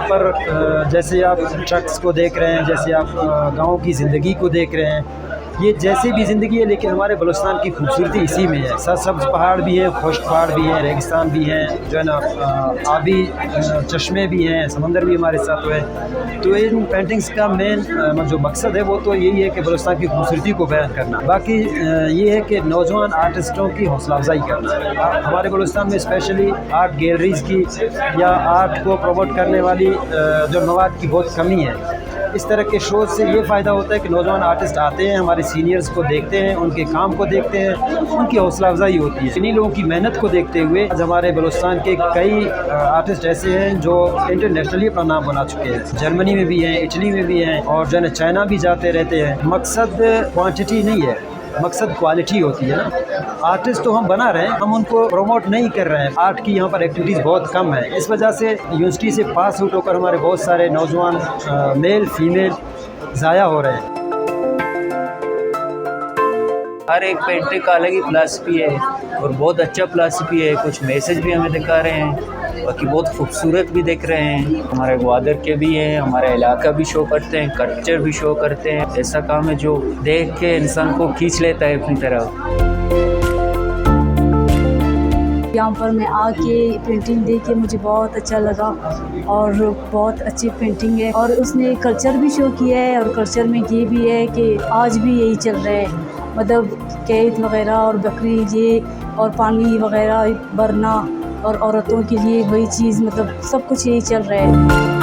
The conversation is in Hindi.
पर जैसे आप ट्रक्स को देख रहे हैं, जैसे आप गाँव की ज़िंदगी को देख रहे हैं, ये जैसी भी ज़िंदगी है, लेकिन हमारे बलूचिस्तान की खूबसूरती इसी में है। सरसब्ज़ पहाड़ भी हैं, खुश्क पहाड़ भी हैं, रेगिस्तान भी हैं, जो है ना आबी चश्मे भी हैं, समंदर भी हमारे साथ है। तो इन पेंटिंग्स का मेन जो मकसद है वो तो यही है कि बलूचिस्तान की खूबसूरती को बयान करना। बाकी ये है कि नौजवान आर्टिस्टों की हौसला अफजाई करना। हमारे बलूचिस्तान में स्पेशली आर्ट गैलरीज़ की या आर्ट को प्रमोट करने वाली जो मवाद की बहुत कमी है। इस तरह के शो से ये फ़ायदा होता है कि नौजवान आर्टिस्ट आते हैं, हमारे सीनियर्स को देखते हैं, उनके काम को देखते हैं, उनकी हौसला अफजाई होती है। इन्हीं लोगों की मेहनत को देखते हुए आज हमारे बलूचिस्तान के कई आर्टिस्ट ऐसे हैं जो इंटरनेशनली अपना नाम बना चुके हैं। जर्मनी में भी हैं, इटली में भी हैं और जो है चाइना भी जाते रहते हैं। मकसद क्वांटिटी नहीं है, मकसद क्वालिटी होती है ना। आर्टिस्ट तो हम बना रहे हैं, हम उनको प्रमोट नहीं कर रहे हैं। आर्ट की यहाँ पर एक्टिविटीज़ बहुत कम है। इस वजह से यूनिवर्सिटी से पास आउट होकर हमारे बहुत सारे नौजवान मेल फीमेल ज़ाया हो रहे हैं। हर एक पेंटिंग का अलग ही फिलॉसफी है और बहुत अच्छा फिलॉसफी है। कुछ मैसेज भी हमें दिखा रहे हैं, बाकी बहुत खूबसूरत भी दिख रहे हैं। हमारे ग्वादर के भी हैं, हमारा इलाका भी शो करते हैं, कल्चर भी शो करते हैं। ऐसा काम है जो देख के इंसान को खींच लेता है अपनी तरफ। यहाँ पर मैं आके पेंटिंग देख के मुझे बहुत अच्छा लगा और बहुत अच्छी पेंटिंग है। और उसने कल्चर भी शो किया है और कल्चर में ये भी है कि आज भी यही चल रहा है, मतलब कैद वगैरह और बकरी ये और पानी वगैरह भरना और औरतों के लिए वही चीज़, मतलब सब कुछ यही चल रहा है।